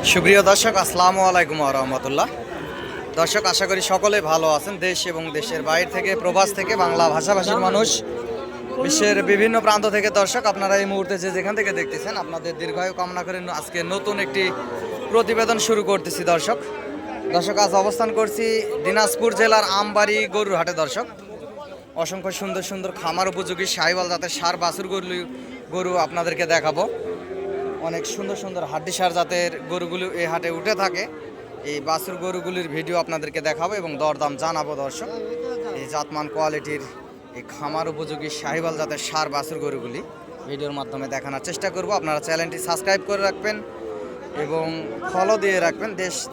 সুপ্রিয় দর্শক, আসসালামু আলাইকুম ওয়া রাহমাতুল্লাহ। দর্শক, আশা করি সকলে ভালো আছেন। দেশ এবং দেশের বাইরে থেকে, প্রবাস থেকে, বাংলা ভাষাভাষীর মানুষ, বিশ্বের বিভিন্ন প্রান্ত থেকে দর্শক আপনারা এই মুহূর্তে যে যেখান থেকে দেখতেছেন, আপনাদের দীর্ঘায়ু কামনা করে আজকে নতুন একটি প্রতিবেদন শুরু করতেছি। দর্শক, আজ অবস্থান করছি দিনাজপুর জেলার আমবাড়ি গরুর হাটে। দর্শক, অসংখ্য সুন্দর সুন্দর খামার উপযোগী শাহিওয়াল জাতের ষাঁড় বাছুর গরু আপনাদেরকে দেখাবো। অনেক সুন্দর সুন্দর হাড্ডিসার জাতের গরুগুলো এই হাটে উঠে থাকে। এই বাছুর গরুগুলির ভিডিও আপনাদেরকে দেখাবো এবং দরদাম জানাবো। দর্শক, এই জাতমান কোয়ালিটির এই খামার উপযোগী শাহিওয়াল জাতের ষাঁড় বাছুর গরুগুলি ভিডিওর মাধ্যমে দেখানোর চেষ্টা করব। আপনারা চ্যানেলটি সাবস্ক্রাইব করে রাখবেন এবং ফলো দিয়ে রাখবেন।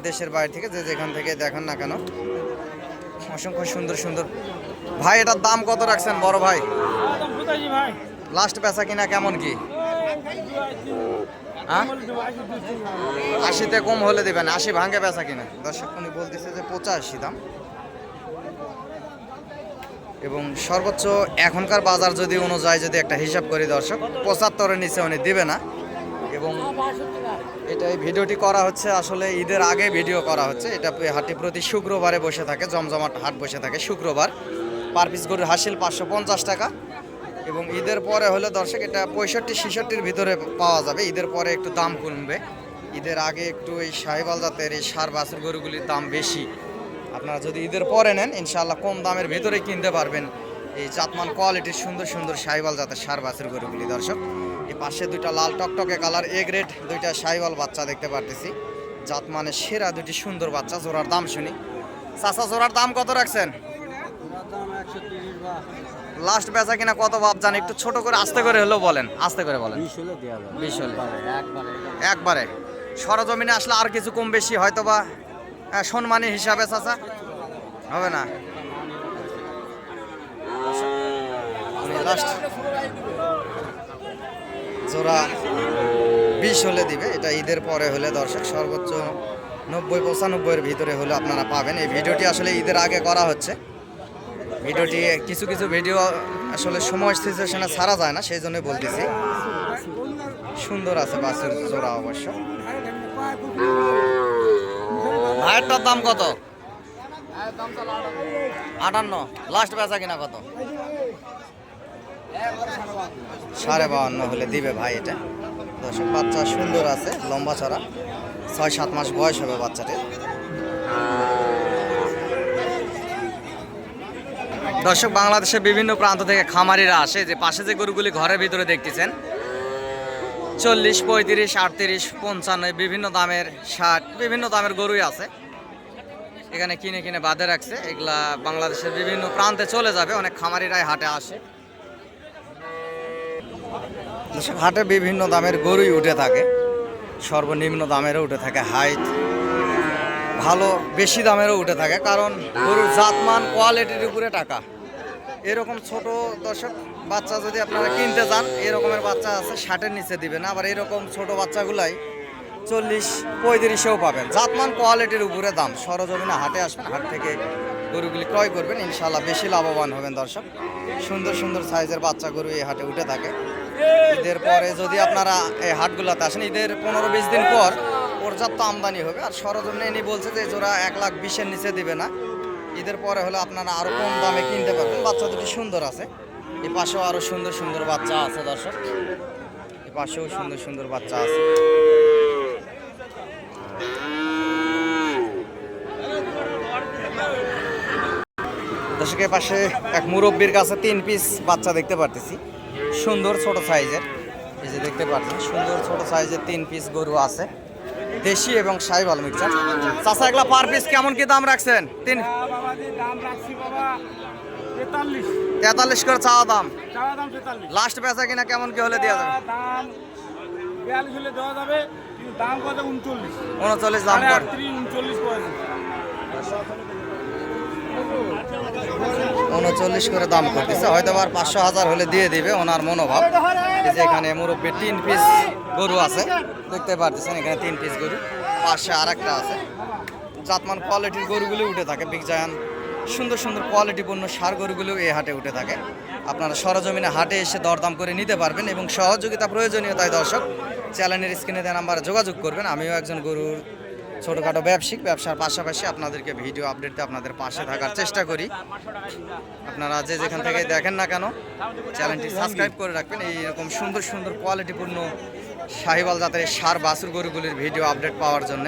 দেশের বাইরে থেকে যে যেখান থেকে দেখেন না কেন। অসংখ্য সুন্দর সুন্দর ভাই, এটার দাম কত রাখছেন বড় ভাই? লাস্ট বেচা কিনা কেমন কি? 80তে কম হলে দেবেন? 80 ভাঙে বেচা কিনা? দর্শক, উনি বলতেছে যে 85 দাম এবং সর্বোচ্চ এখনকার বাজার যদি অনুযায়ী যদি একটা হিসাব করি দর্শক, 75-এর নিচে উনি দিবে না। এবং এটা এই ভিডিওটি করা হচ্ছে আসলে ঈদের আগে ভিডিও করা হচ্ছে। এটা হাটটি প্রতি শুক্রবারে বসে থাকে, জমজমাট হাট বসে থাকে শুক্রবার। পার পিস গরুর হাসিল 550 টাকা এবং ঈদের পরে হলে দর্শক এটা 65-66-র ভিতরে পাওয়া যাবে। ঈদের পরে একটু দাম কমবে। ঈদের আগে একটু এই শাহিওয়াল জাতের এই ষাঁড় বাছুর গরুগুলির দাম বেশি। আপনারা যদি ঈদের পরে নেন ইনশাআল্লাহ কম দামের ভিতরে কিনতে পারবেন এই জাতমান কোয়ালিটির সুন্দর সুন্দর শাহিওয়াল জাতের ষাঁড় বাছুর গরুগুলি। দর্শক, এই পাশে দুইটা লাল টকটকে কালার এ গ্রেড দুইটা শাহিওয়াল বাচ্চা দেখতে পারতেছি। জাতমানের সেরা দুটি সুন্দর বাচ্চা। জোড়ার দাম শুনি। চাচা, জোড়ার দাম কত রাখছেন? লাস্ট বেচা কিনা কত ভাব জান? একটু ছোট করে আস্তে করে হলেও বলেন, আস্তে করে বলেন। 20 হলে একবারে সরজমিনে আসলে আর কিছু কম বেশি হয়তো বা সম্মানী হিসাবে চাচা হবে না? লাস্ট জোড়া 20 হলে দিবে। এটা ঈদের পরে হলে দর্শক সর্বোচ্চ 90-95-এর ভিতরে হলে আপনারা পাবেন। এই ভিডিওটি আসলে ঈদের আগে করা হচ্ছে। ভিডিওটি কিছু কিছু ভিডিও আসলে সময় সিচুয়েশনে ছাড়া যায় না, সেই জন্যই বলতেছি। সুন্দর আছে বাছুর জোড়া অবশ্য। ভাইয়েরটার দাম কত? 58। লাস্ট বেচা কিনা কত? 52.5 হলে দিবে ভাই এটা। দর্শক, বাচ্চা সুন্দর আছে, লম্বা চড়া, 6-7 মাস বয়স হবে বাচ্চাটির। দর্শক, বাংলাদেশের বিভিন্ন প্রান্ত থেকে খামারিরা আসে। যে পাশে যে গরুগুলি ঘরের ভিতরে দেখতেছেন 40, 35, 38, 55 বিভিন্ন দামের 60 বিভিন্ন দামের গরুই আছে। এখানে কিনে কিনে বাঁধে রাখছে। এগুলা বাংলাদেশের বিভিন্ন প্রান্তে চলে যাবে। অনেক খামারিরাই হাটে আসে। দর্শক, হাটে বিভিন্ন দামের গরুই উঠে থাকে। সর্বনিম্ন দামেরও উঠে থাকে, হাইট ভালো বেশি দামেরও উঠে থাকে। কারণ গরুর জাতমান কোয়ালিটির উপরে টাকা। এরকম ছোট দর্শক বাচ্চা যদি আপনারা কিনতে যান, এরকমের বাচ্চা আছে 60-এর নিচে দিবে না। আবার এরকম ছোট বাচ্চাগুলাই 40-35-এও পাবেন। জাতমান কোয়ালিটির উপরে দাম। সরজমিনে হাটে আসবেন, হাট থেকে গরুগুলি ক্রয় করবেন, ইনশাল্লাহ বেশি লাভবান হবেন। দর্শক, সুন্দর সুন্দর সাইজের বাচ্চা গরু এই হাটে উঠে থাকে। ঈদের পরে যদি আপনারা এই হাটগুলোতে আসেন, ঈদের 15-20 দিন পর পর্যাপ্ত আমদানি হবে। আর সরজমিনে ইনি বলছে যে জোড়া 1,20,000-এর নিচে দিবে না। ঈদের পরে হলে আপনারা আরো কম দামে কিনতে পারবেন। বাচ্চা দুটি সুন্দর আছে। এই পাশেও আরো সুন্দর সুন্দর বাচ্চা আছে। দর্শক, এই পাশেও সুন্দর সুন্দর বাচ্চা আছে। দর্শক, এই পাশে এক মুরব্বীর কাছে 3 পিস বাচ্চা দেখতে পারতেছি, সুন্দর ছোট সাইজের। এই যে দেখতে পাচ্ছেন সুন্দর ছোট সাইজের 3 পিস গরু আছে, দেশি এবং শাহিওয়াল মিক্সচার। চাচা, এগুলা পার পিস কেমন কি দাম রাখছেন? 43 করে চাওয়া দাম। লাস্ট বেচা কিনা কেমন কি হলে দেওয়া যাবে? 39 দাম করে 39 করে দাম করতেছে। হয়তো আবার 500-1000 হলে দিয়ে দিবে ওনার মনোভাব। এই যে এখানে মুরব্বীর 3 পিস গরু আছে দেখতে পারতেছেন। এখানে 3 পিস গরু, পাশে আর একটা আছে। জাতমান কোয়ালিটির গরুগুলি উঠে থাকে। বিগ জায়ান্ট সুন্দর সুন্দর কোয়ালিটিপূর্ণ ষাঁড় গরুগুলো এই হাটে উঠে থাকে। আপনারা সরজমিনে হাটে এসে দরদাম করে নিতে পারবেন এবং সহযোগিতা প্রয়োজনীয় তাই দর্শক চ্যানেলের স্ক্রিনে দেওয়া নাম্বারে যোগাযোগ করবেন। আমিও একজন গরুর ছোটোখাটো ব্যবসায়িক, ব্যবসার পাশাপাশি আপনাদেরকে ভিডিও আপডেট দিয়ে আপনাদের পাশে থাকার চেষ্টা করি। আপনারা যে যেখান থেকে দেখেন না কেন চ্যানেলটি সাবস্ক্রাইব করে রাখবেন। এইরকম সুন্দর সুন্দর কোয়ালিটিপূর্ণ শাহিওয়াল জাতের ষাঁড় বাছুর গরুগুলির ভিডিও আপডেট পাওয়ার জন্য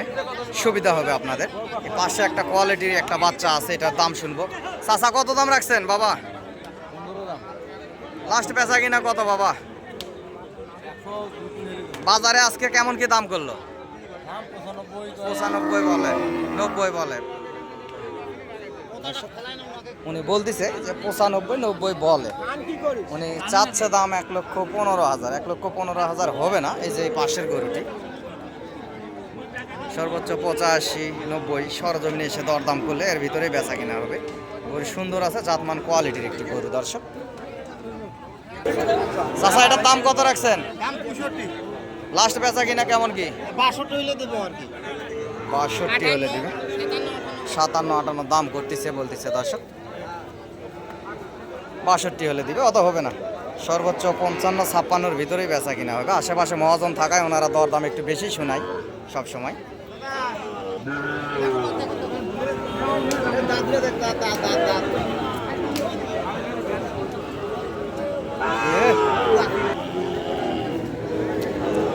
সুবিধা হবে আপনাদের। এই পাশে একটা কোয়ালিটির একটা বাচ্চা আছে, এটার দাম শুনবো। চাচা কত দাম রাখছেন বাবা? লাস্ট বেচা কিনা কত বাবা? বাজারে আজকে কেমন কি দাম করলো? 95 বলে, 90 বলে। উনি বলতেছে যে 95-90 বলে। উনি চাচ্ছে দাম 1,15,000। 1,15,000 হবে না। এই যে এই পাশের গরুটি সর্বোচ্চ 85-90 সরজমিনে এসে দরদাম করলে এর ভিতরে বেচা কিনা হবে। গরু সুন্দর আছে, জাতমান কোয়ালিটির একটি গরু দর্শক। চাচা এটার দাম কত রাখছেন? লাস্ট বেচা কিনা কেমন কি? 62 হইলে দেব আর কি। 62 হলে দিবে। 57-58 দাম করতেছে বলতেছে দর্শক। 62 হলে দিবে, অত হবে না। সর্বোচ্চ 55-56 ভিতরেই বেচা কিনা হবে। আশেপাশে মহাজন থাকায় ওনারা দরদাম একটু বেশি শোনায় সব সময়।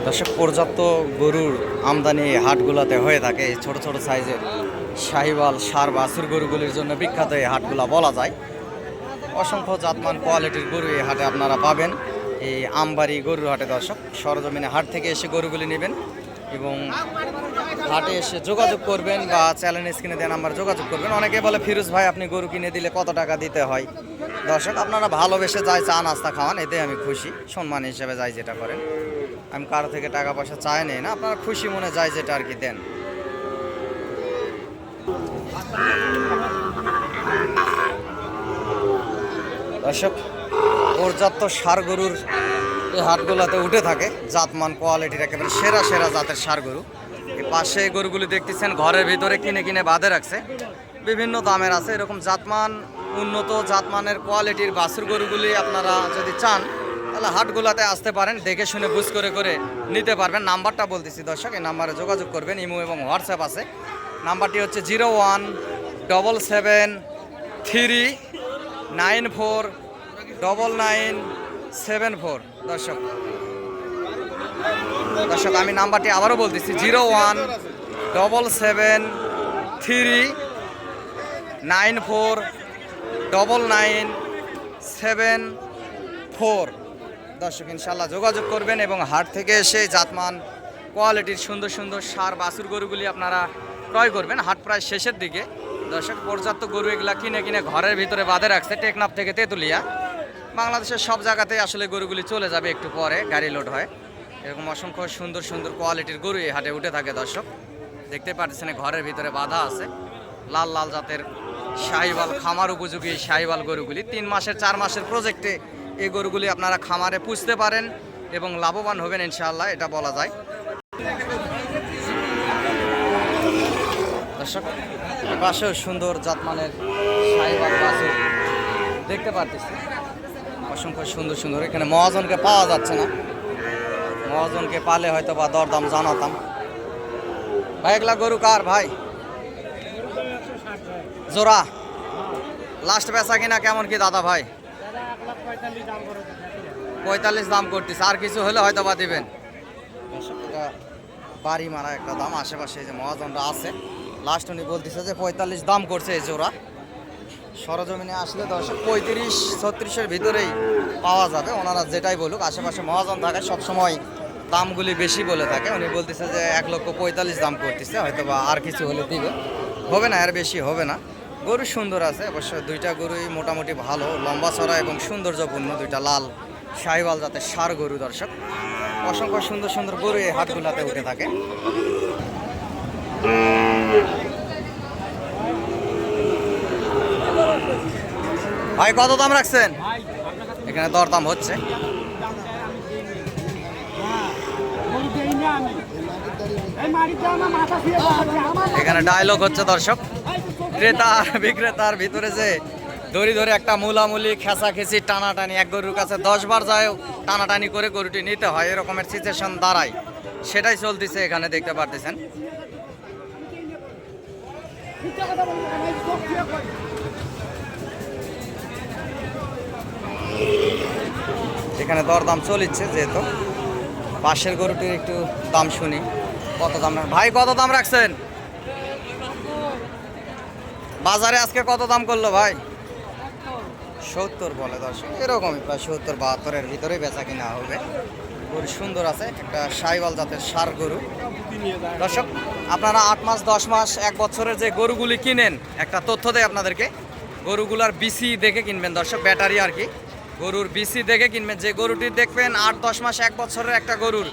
দর্শক পর্যাপ্ত গরুর আমদানি হাটগুলোতে হয়ে থাকে। এই ছোট ছোট সাইজের শাহিওয়াল ষাঁড় বাছুর গরুগুলির জন্য বিখ্যাত এই হাটগুলা বলা যায়। অসংখ্য জাতমান কোয়ালিটির গরু এই হাটে আপনারা পাবেন। এই আমবাড়ি গরুর হাটে দর্শক সরজমিনে হাট থেকে এসে গরুগুলি নেবেন এবং হাটে এসে যোগাযোগ করবেন বা চ্যানেল স্ক্রিনে দেওয়া নাম্বার যোগাযোগ করবেন। অনেকে বলে ফিরোজ ভাই আপনি গরু কিনে দিলে কত টাকা দিতে হয়? দর্শক আপনারা ভালোবেসে যাই চা নাস্তা খাওয়ান, এতে আমি খুশি। সম্মান হিসেবে যাই যেটা করেন, আমি কারো থেকে টাকা পয়সা চাই নেই না। আপনারা খুশি মনে যায় যেটা আর কি দেন। দর্শক পর্যাপ্ত ষাঁড় গরুর এই হাটগুলোতে উঠে থাকে। জাতমান কোয়ালিটির একেবারে সেরা সেরা জাতের ষাঁড় গরু। এই পাশে গরুগুলি দেখতেছেন ঘরের ভিতরে কিনে কিনে বাঁধে রাখছে, বিভিন্ন দামের আছে। এরকম জাতমান উন্নত জাতমানের কোয়ালিটির বাছুর গরুগুলি আপনারা যদি চান তাহলে হাটগুলাতে আসতে পারেন, দেখে শুনে বুঝ করে করে নিতে পারবেন। নাম্বারটা বলতেছি দর্শক, এই নাম্বারে যোগাযোগ করবেন। ইমো এবং হোয়াটসঅ্যাপ আছে। নাম্বারটি হচ্ছে 0177394994 দর্শক। দর্শক আমি নাম্বারটি আবারও বলতেছি 0177394994 দর্শক ইনশাল্লাহ যোগাযোগ করবেন এবং হাট থেকে এসে জাতমান কোয়ালিটির সুন্দর সুন্দর ষাঁড় বাছুর গরুগুলি আপনারা ক্রয় করবেন। হাট প্রায় শেষের দিকে দর্শক। পর্যাপ্ত গরু এগুলা কিনে কিনে ঘরের ভিতরে বাঁধে রাখছে টেকনাফ থেকে তেঁতুলিয়া। বাংলাদেশের সব জায়গাতেই আসলে গরুগুলি চলে যাবে একটু পরে, গাড়ি লোড হয়। এরকম অসংখ্য সুন্দর সুন্দর কোয়ালিটির গরু এই হাটে উঠে থাকে দর্শক। দেখতে পাচ্ছেন ঘরের ভিতরে বাঁধা আছে লাল লাল জাতের শাহিওয়াল খামার উপযোগী শাহিওয়াল গরুগুলি। 3 মাসের 4 মাসের প্রজেক্টে এই গরুগুলি আপনারা খামারে পুষতে পারেন এবং লাভবান হবেন ইনশাআল্লাহ, এটা বলা যায় দর্শক। পাশেও সুন্দর জাতমানের শাহিওয়াল বাছুর দেখতে পারতেছি, অসংখ্য সুন্দর সুন্দর। এখানে মহাজনকে পাওয়া যাচ্ছে না, মহাজনকে পালে হয়তো বা দরদাম জানাতাম। ভাই এগুলা গরু কার ভাই? জোড়া লাস্ট বেচা কিনা কেমন কি দাদা ভাই? 45 দাম করতেছে, আর কিছু হলে হয়তো বা দিবেন। বাড়ি মারা একটা দাম। আশেপাশে যে মহাজনরা আছে লাস্ট উনি বলতেছে যে 45 দাম করছে এই জোড়া। সরজমিনে আসলে দর্শক 35-36-এর ভিতরেই পাওয়া যাবে, ওনারা যেটাই বলুক। আশেপাশে মহাজন থাকে সবসময় দামগুলি বেশি বলে থাকে। উনি বলতেছে যে 1,45,000 দাম করতেছে, হয়তো বা আর কিছু হলে দিবে, হবে না, এর বেশি হবে না। গরু সুন্দর আছে অবশ্য, দুইটা গরুই মোটামুটি ভালো, লম্বা চড়া এবং সৌন্দর্যপূর্ণ। দুইটা লাল শাহিওয়াল জাতের ষাঁড় গরু দর্শক। অসংখ্য সুন্দর সুন্দর গরু এই হাটগুলাতে উঠে থাকে। ভাই কত দাম রাখছেন? এখানে দরদাম হচ্ছে। এখানে ডায়লগ হচ্ছে দর্শক। ক্রেতা আর বিক্রেতার ভিতরে যে দড়ি ধরে একটা মুলামুলি খেঁচাখেচি টানাটানি, এক গরুর কাছে 10 বার যায় টানাটানি করে গরুটি নিতে হয়, এরকমের সিচুয়েশন দাঁড়ায়, সেটাই চলতেছে এখানে দেখতে পারতেছেন। এখানে দরদাম চলিচ্ছে, যেহেতু পাশের গরুটির একটু দাম শুনি। কত দাম ভাই, কত দাম রাখছেন বাজারে আজকে? কত দাম করলো ভাই? 70 বলে দর্শক, এরকমই প্রায় 70-72-এর ভিতরে বেচা কিনা হবে। গরু সুন্দর আছে, একটা সাইওয়াল জাতের ষাঁড় গরু। দর্শক, আপনারা 8 মাস 10 মাস 1 বছরের যে গরুগুলি কিনেন, একটা তথ্য দেয় আপনাদেরকে, গরুগুলার বিসি দেখে কিনবেন দর্শক, ব্যাটারি আর কি, গরুর বিসি দেখে কিনবেন। যে গরুটি দেখবেন 8-10 মাস 1 বছরের একটা গরুর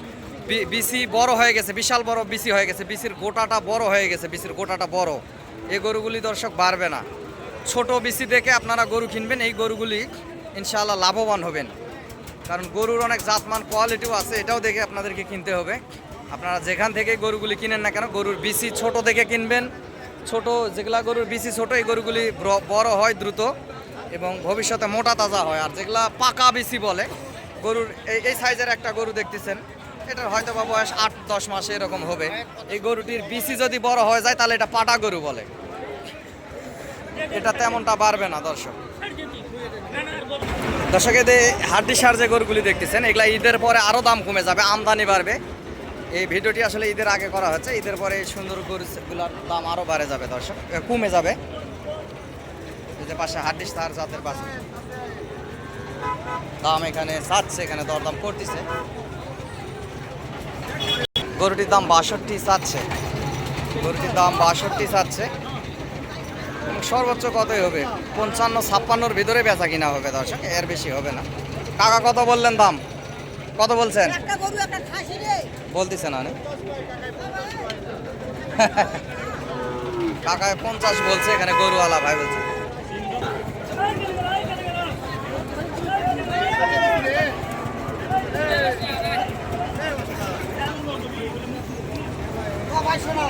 বিসি বড় হয়ে গেছে, বিশাল বড় বিসি হয়ে গেছে, বিসির গোটাটা বড় হয়ে গেছে, বিসির গোটাটা বড়, এই গরুগুলি দর্শক বাড়বে না। ছোট বিসি দেখে আপনারা গরু কিনবেন, এই গরুগুলি ইনশাআল্লাহ লাভবান হবেন। কারণ গরুর অনেক জাতমান কোয়ালিটিও আছে, এটাও দেখে আপনাদেরকে কিনতে হবে। আপনারা যেখান থেকে গরুগুলি কিনেন না কেন, গরুর বিসি ছোট দেখে কিনবেন। ছোট যেগুলা গরুর বিসি ছোট, এই গরুগুলি বড় হয় দ্রুত এবং ভবিষ্যতে মোটা তাজা হয়। আর যেগুলা পাকা বিসি বলে, গরুর এই সাইজের একটা গরু দেখতেছেন, এটার হয়তো বা বয়স 8-10 মাসে এরকম হবে। এই গরুটির বিসি যদি বড় হয়ে যায় তাহলে এটা পাটা গরু বলে, এটা তেমনটা বাড়বে না দর্শক। দর্শক, এদের হাড্ডি সার যে গরুগুলি দেখতেছেন, এগুলা ঈদের পরে আরও দাম কমে যাবে, আমদানি বাড়বে। এই ভিডিওটি আসলে ঈদের আগে করা হচ্ছে, ঈদের পরে এই সুন্দর গরুগুলোর দাম আরও বাড়ে যাবে দর্শক, কমে যাবে। এই যে পাশে হাড্ডি সার জাতের পাশে দাম এখানে চাচ্ছে, এখানে দরদাম করতেছে। গরুটির দাম 62 চাচ্ছে, গরুটির দাম 62 চাচ্ছে। সর্বোচ্চ কতই হবে? 55-56-র ভিতরে বেচা কিনা হবে দর্শক, এর বেশি হবে না। কাকা কত বললেন দাম? কত বলছেন? বলতেছে না কাকা 50 বলছে, এখানে গরুওয়ালা ভাই বলছে। ভাই শোনাও